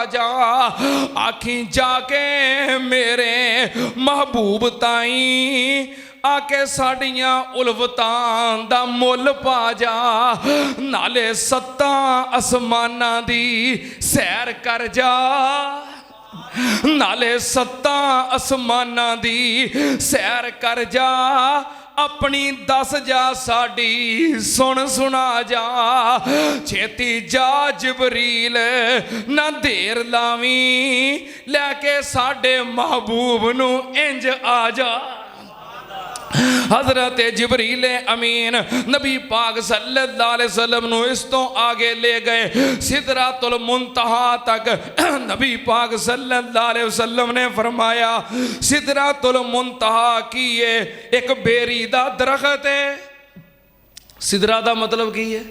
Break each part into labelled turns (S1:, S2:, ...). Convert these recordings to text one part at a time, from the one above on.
S1: जा, आखी जाके मेरे महबूब ताई आके साड़ियां उल्फतां दा मुल पा जा, नाले सत्तां आसमानां दी सैर कर जा, नाले सत्तां आसमानां दी सैर कर जा, अपनी दस जा साड़ी सुन सुना जा, छेती जा जबरील ना देर लावी, लैके साडे महबूब नू इंज आ जा। हजरत जिबरील अमीन नबी पाक सल्लल्लाहु अलैहि वसल्लम नू इस तो आगे ले गए सिदरातुल मुंतहा तक। नबी पाक सल्लल्लाहु अलैहि वसल्लम ने फरमाया सिदरातुल मुंतहा की है एक बेरी दा दरख्त है। सिदरा दा मतलब की है?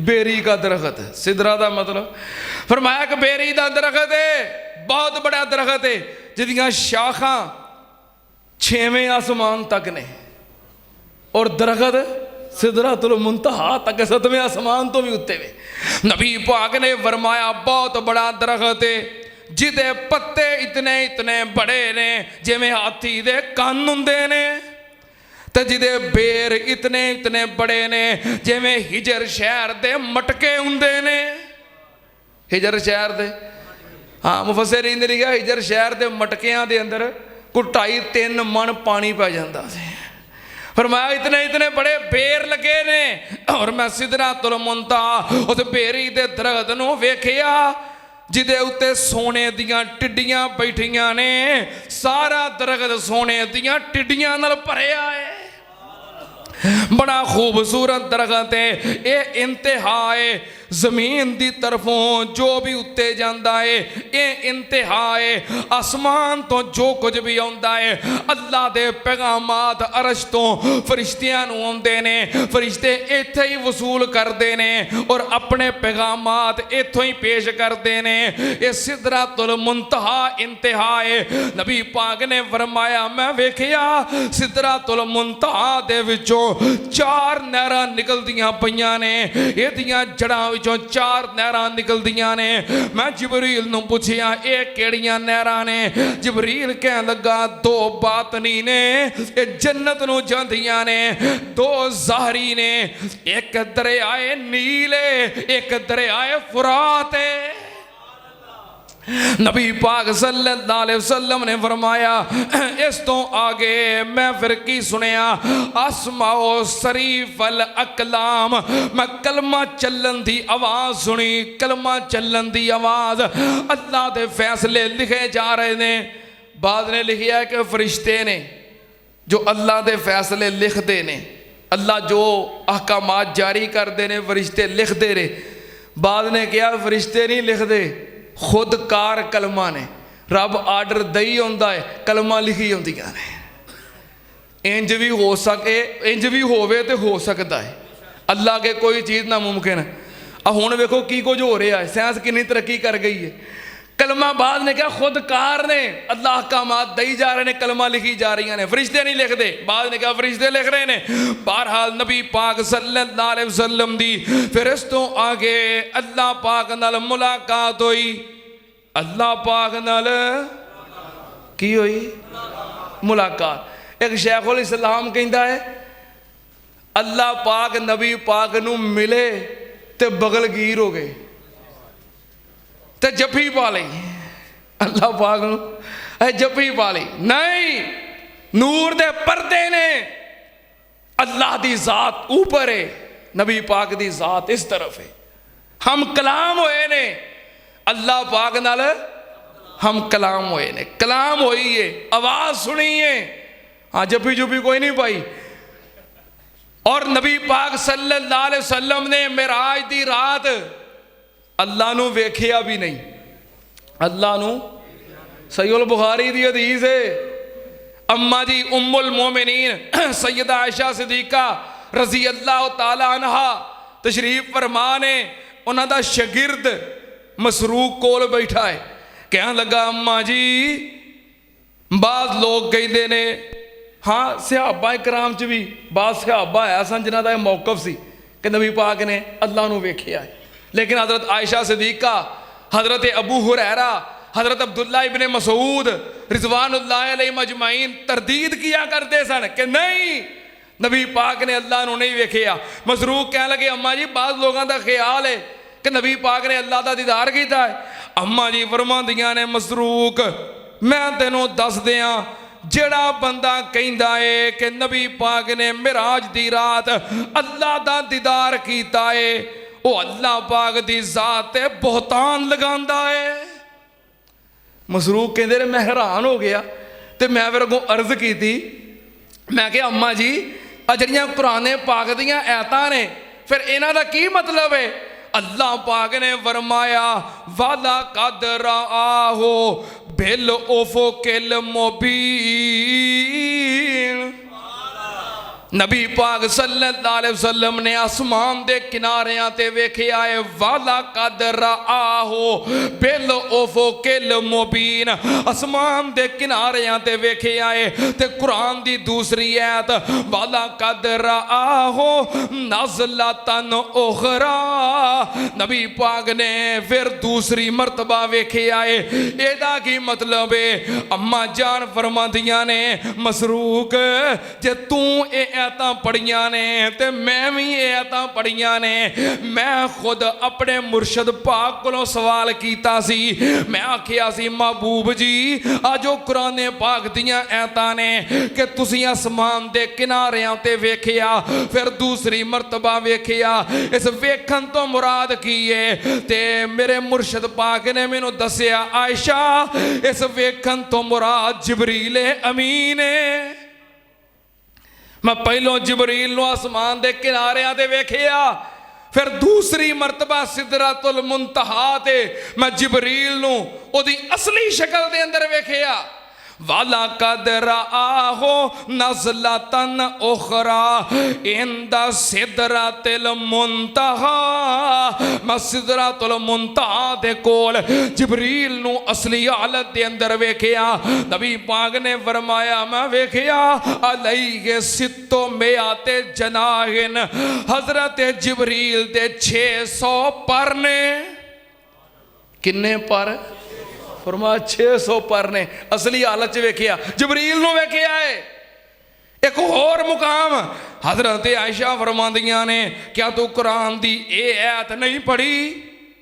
S1: बेरी का दरख्त है। सिदरा दा मतलब फरमाया कि बेरी दा दरख्त है, बहुत बड़ा दरख्त है जिदियां शाखा छेवें आसमान तक ने, और दरख्त सिदरातुल मुंतहा तक सतवें आसमान तो भी उत्ते वे। नबी पाक ने फरमाया बहुत बड़ा दरख्त है जिदे पत्ते इतने इतने बड़े ने जिवें हाथी दे कन्न हुंदे ने, ते जिदे बेर इतने इतने बड़े ने जिवें हिजर शहर दे मटके हुंदे ने। हिजर शहर दे, हाँ मुफस्सिरीन ने लिखा हिजर शहर दे मटकियां दे अंदर 2.5-3 मन पानी पै जाता है। फरमाया इतने इतने बड़े बेर लगे ने, और मैं सिदरातुल मुंतहा उस बेरी दे दरख्त नूं वेखिया जिदे उत्ते सोने दियां टिड्डियां बैठियां ने, सारा दरख्त सोने दियां टिड्डियां नाल भरिया है। बड़ा खूबसूरत दरख्त है, ये इंतहा है जमीन दी तरफों जो भी उत्ते जाता है, ये इंतहा है आसमान तो जो कुछ भी आता है। अल्लाह दे पैगामात अरश तो फरिश्तियां नूं आउंदे ने, फरिश्ते इत्थे ही वसूल करते ने और अपने पैगामात इत्थों ही पेश करते ने। ये सिदरातुल मुंतहा इंतहा है। नबी पाक ने फरमाया मैं वेखिया सिदरातुल मुंतहा दे विचों 4 नहरां निकलदियां पईयां ने, इहदियां जड़ां विचों 4 नहरां निकलदियां ने। मैं जिबरील नूं पुछिया ये किहड़ियां नहरां ने? जिबरील कहन लगा 2 बातनी ने, ये जन्नत नूं जांदियां ने, 2 ज़ाहरी ने, एक दरियाए नील है, एक दरियाए फुरात है। नबी पाक सल्लल्लाहु अलैहि वसल्लम ने फरमाया इस तो आगे मैं फिर की सुनिया आसमाओ शरीफल अकलाम, मैं कलमा चलन दी आवाज़ सुनी, कलमा चलन दी आवाज़। अल्लाह दे फैसले लिखे जा रहे ने। बाद ने लिखिया कि फरिश्ते ने जो अल्लाह दे फैसले लिखते ने, अल्लाह जो अहकामात जारी करते ने फरिश्ते लिखते रहे। बाद ने कहा फरिश्ते नहीं लिखते, खुद कार कलमा ने, रब आर्डर दई होंदा है, कलमा लिखी होंदियां ने। इंज भी हो सके, इंज भी होवे तो हो सकता है, अल्लाह के कोई चीज़ ना मुमकिन। हुण वेखो की कुछ हो रहा है, साइंस कितनी तरक्की कर गई है। कलमा बाद ने कहा खुद कार ने, अल्लाह का मात दई जा रहे ने, कलमा लिखी जा रही ने, फरिश्ते नहीं लिखते। बाद ने कहा फरिश्ते लिख रहे ने। बहरहाल नबी पाक सल्लल्लाहु अलैहि वसल्लम दी फिर इस तो आगे अल्लाह पाक नाल मुलाकात हुई। अल्लाह पाक नाल की हुई? मुलाकात। एक शेखुल इस्लाम कहता है अल्लाह पाक नबी पाक नू मिले ते बगलगीर हो गए ते जफी पा ली। अल्लाह पाक नू जफी पा ली। नहीं, नूर दे पर्दे ने, अल्लाह दी जात ऊपर है, नबी पाक दी जात इस तरफ है। हम कलाम होए ने, अल्लाह पाक नाल हम कलाम होए ने, कलाम होई है, आवाज सुनी है। हाँ जफी जुफी कोई नहीं पाई। और नबी पाक सल्लल्लाहु अलैहि वसल्लम ने मेराज दी रात अल्लाह नू वेखिया भी नहीं। अल्लाह नू सहीहुल बुखारी दी हदीस है, अम्मा जी उम्मुल मोमिनीन सैयदा आयशा सिद्दीका रजी अल्लाह तआला अन्हा तशरीफ फरमा ने। उन्हां दा शागिर्द मसरूक कोल बैठा है, कहन लगा अम्मा जी बाद लोग कहते ने, हाँ सहाबा कराम च भी बाद सहाबा है सन जिन्हां दा मौकफ सी कि नबी पाक ने अल्लाह नू वेखिया है, लेकिन हज़रत आयशा सिद्दीका हज़रत अबू हुरैरा, हज़रत अब्दुल्ला इब्ने मसूद रिज़वानुल्लाह अलैहिम अजमाइन तरदीद किया करते सन कि नहीं, नबी पाक ने अल्लाह नूं नहीं वेखिया। मसरूक कह लगे अम्मा जी बाज़ लोगों का ख्याल है कि नबी पाक ने अल्लाह का दीदार किया है। अम्मा जी फरमांदियां ने मसरूक मैं तेनों दस दियां, जेड़ा बंदा कहंदा है कि नबी पाक ने मिराज दी रात अल्लाह का दीदार किया है, वो अल्लाह पाक दी जात है बहुतान लगांदा है। मसरूक कहते मैं हैरान हो गया, तो मैं फिर अगों अर्ज की थी, मैं क्या अम्मा जी आ जड़ियां कुरान पाक दियां ऐतां ने फिर इन्हां दा की मतलब है? अल्लाह पाक ने फरमाया वाला कद राहो बिल उफुकिल मुबीन। नबी पाक सल्लल्लाहु अलैहि वसल्लम ने आसमान दे किनारियां ते वेखिया है वाला कद राहो बिल उफुकिल मुबीन, आसमान दे किनारियां ते वेखिया है। ते कुरान दी दूसरी आयत वाला कद राहो नज़लतन उखरा, नबी पाक ने फिर दूसरी मर्तबा वेखिया है। एदा की मतलब है? अम्मा जान फरमांदियां ने मसरूक जे तू आयतां पढ़ियां ने ते मैं भी आयतां पढ़ियां ने, मैं खुद अपने मुर्शद पाक कोलों सवाल कीता सी। मैं आखिया सी महबूब जी आजो कुरान पाक दियां आयतां ने कि तुसीं आसमान दे किनारियां ते वेखिया फिर दूसरी मर्तबा वेखिया, इस वेखन तो मुराद की है? ते मेरे मुर्शद पाक ने मैनू दसिया आयशा इस वेखन तो मुराद जिबरील अमीन है। मैं पहलों जिबरील नूं आसमान दे किनारियां ते वेखिया, फिर दूसरी मर्तबा सिदरतुल मुंतहा ते मैं जिबरील नूं ओदी असली शक्ल दे अंदर वेखिया। वाला कद राहो नज़लतन उखरा इंदा सिदरतुल मुंतहा, मैं सिदरतुल मुंतहा दे कोल जिबरील नूं असली हालत दे अंदर वेखिया। नबी पाक ने फरमाया मैं वेखिया अलैहि सित्तो मियाते जनाहिन, हजरत जिबरील दे 600 पर ने। किन्ने पर? फरमाया 600 पर ने। असली हालत च वेखिया, जिबरील नूं वेखिया है। एक होर मुकाम हजरत आयशा फरमांदियां ने क्या तू कुरान दी ए आयत नहीं पढ़ी?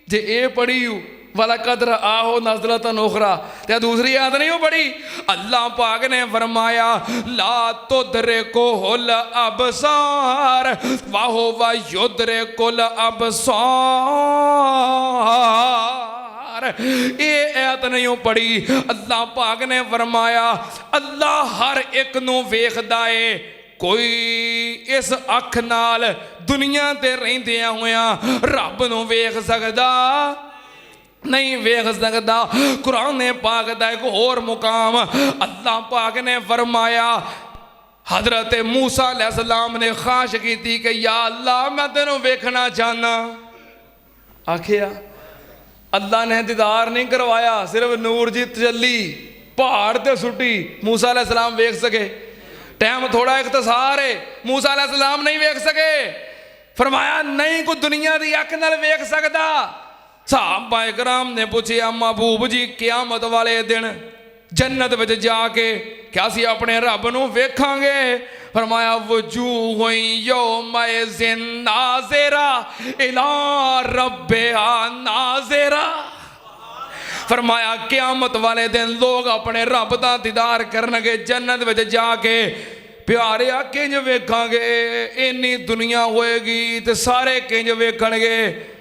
S1: जे ए पढ़ी वाला कदर आहो नज़लतन उखरा, क्या दूसरी आयत नहीं हो पढ़ी? अल्लाह पाक ने फरमाया ला तुदरिकुहुल अबसार वहुवा युदरिकुल अबसार। ये आयत नहीं पढ़ी? अल्लाह पाक ने फरमाया अल्लाह हर एक नूं वेखदा है, कोई इस अख नाल दुनिया ते रहिंदियां होया रब नूं वेख सकदा नहीं वेख सकदा। कुरान पाक दा एक होर मुकाम अल्लाह पाक ने फरमाया हजरत मूसा अलैहिस्सलाम ने ख्वाहिश की थी कि या अल्लाह मैं तेनों वेखना चाहना। आखिया अल्लाह ने दीदार नहीं करवाया, सिर्फ नूर जी तजल्ली पहाड़ ते सुटी मूसा अलैहिस्सलाम वेख सके। टाइम थोड़ा इख्तिसार है, मूसा अलैहिस्सलाम नहीं वेख सके। फरमाया नहीं कोई दुनिया दी अख नाल वेख सकदा। सहाबा इकराम ने पूछा महबूब जी क़यामत वाले दिन जन्नत विच जाके क्या सी अपने रब नूं वेखांगे? फरमाया वजूह यौमइज़िन नाज़िरा इला रब्बिहा नाज़िरा। फरमाया क़यामत वाले दिन लोग अपने रब दा दीदार करनगे जन्नत विच जाके। प्यारे किंज वेखांगे? इन्नी दुनिया होएगी ते सारे किंज वेखणगे?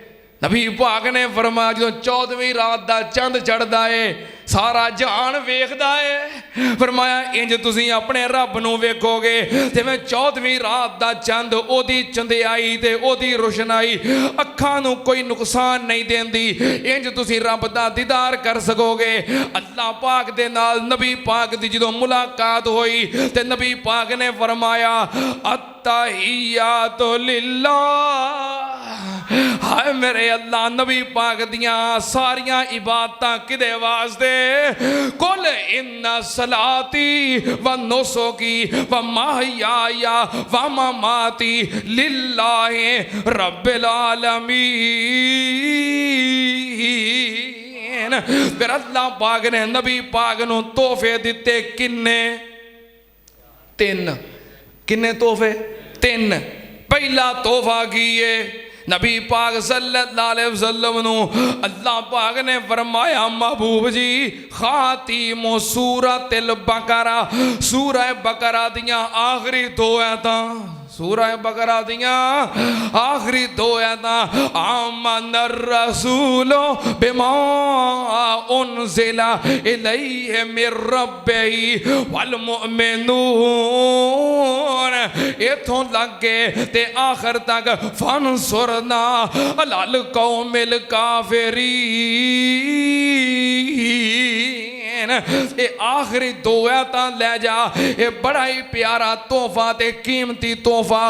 S1: नबी पाक ने फरमाया जो 14वीं रात दा चंद चढ़दा है सारा जहान वेखदा है। फरमाया इंज तुसीं अपने रब नूं वेखोगे जिवें 14वीं रात दा चंद ओदी चंदियाई ते ओदी रोशनाई अखां नूं कोई नुकसान नहीं देंदी, इंज तुसीं रब दा दीदार कर सकोगे। अल्लाह पाक दे नाल नबी पाक दी जदों मुलाकात होई ते नबी पाक ने फरमाया अत्तहियातु लिल्लाह। हाय मेरे अल्लाह नबी पाक दियां सारियां इबादतां किदे वास्ते? कुल इन्ना सलाती व नुसुकी व महयाया व ममाती लिल्लाहि रब्बिल आलमीन। फिर अल्लाह पाक ने नबी पाक नूं तोहफे दिते किन्ने? 3। किन्ने तोहफे? 3। पहला तोहफा की है नबी पाक सल्लल्लाहु अलैहि वसल्लम नूं अल्लाह पाक ने फरमाया महबूब जी खातिमो सूरतिल बकरा, सूरह बकरा दियां आखिरी 2 आयतां, सूरह बकरा दियां आखिरी 2 आयतां आमनर रसूलो बिमा उनज़िला इलैहि मिर रब्बिही वल मुमिनून, इथों लग के ते आखिर तक फनसुरना अलल कौमिल काफिरीन, ये आखिरी 2 आयतां ले जा। ये बड़ा ही प्यारा तोहफा ते कीमती तोहफा।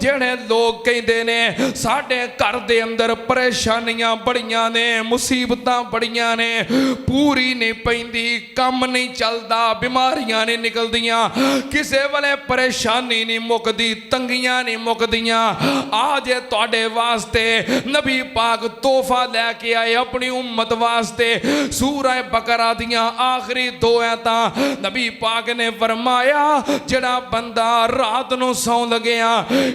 S1: जेड़े लोग कहते ने साडे घर दे अंदर परेशानियां बड़ियां ने, मुसीबतां बड़ियां ने, पूरी नहीं पैंदी, काम नहीं चलता, बीमारियां नहीं निकलदियां, किसे वेले परेशानी नहीं मुकदी, तंगियां नहीं मुकदियां। आज तुहाडे वास्ते नबी पाक तोहफा लैके आए अपनी उम्मत वास्ते। सूरह बकरा दियां आखिरी 2 आयतां नबी पाक ने फरमाया जड़ा बंदा रात नूं सौं लगया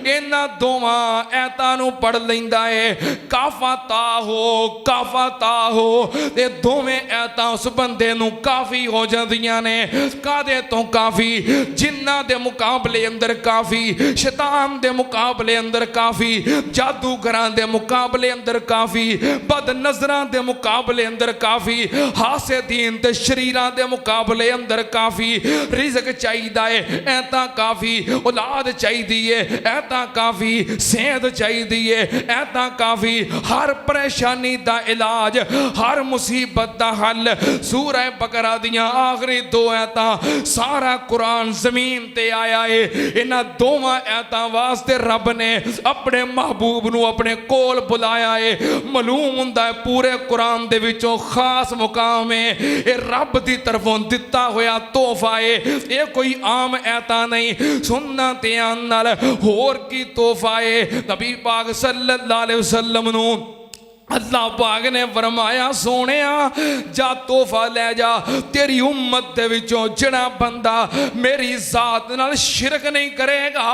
S1: इन्हां दोवां आयतां नूं पढ़ लैंदा है काफा ता हो, ते दोवें आयतां उस बंदे नूं काफ़ी हो जांदियां ने। कादे तो काफ़ी? जिन्नां दे मुकाबले अंदर काफ़ी, शैतान दे मुकाबले अंदर काफ़ी, जादूगरां दे मुकाबले अंदर काफ़ी, बद नज़रां दे मुकाबले अंदर काफ़ी, हासिदीन ते शरीरां दे मुकाबले अंदर काफ़ी। रिज़्क चाहिदा है ऐतां काफ़ी, औलाद चाहिदी है ऐतां काफ़ी, सेहत चाहिदी है ऐतां काफ़ी, हर परेशानी दा इलाज, हर मुसीबत दा हल। सूरह बकरा दियां आखिरी 2 आयतां, सारा कुरान ज़मीन ते आया है। इन्हां दोवां आयतां वास्ते रब ने अपने महबूब नूं अपने कोल बुलाया है। मालूम हुंदा है पूरे कुरान दे विचों खास मुकाम है, ये रब दी तरफों दिता होया तोहफा है, ये कोई आम आयतां नहीं। सुनना ध्यान नाल, होर की तोहफा है? नबी पाक सल्लल्लाहु अलैहि वसल्लम नूं अल्लाह पाक ने फरमाया सोनिया जा तोहफा ले जा, तेरी उम्मत दे विचों जिहड़ा बंदा मेरी जात नाल शिरक नहीं करेगा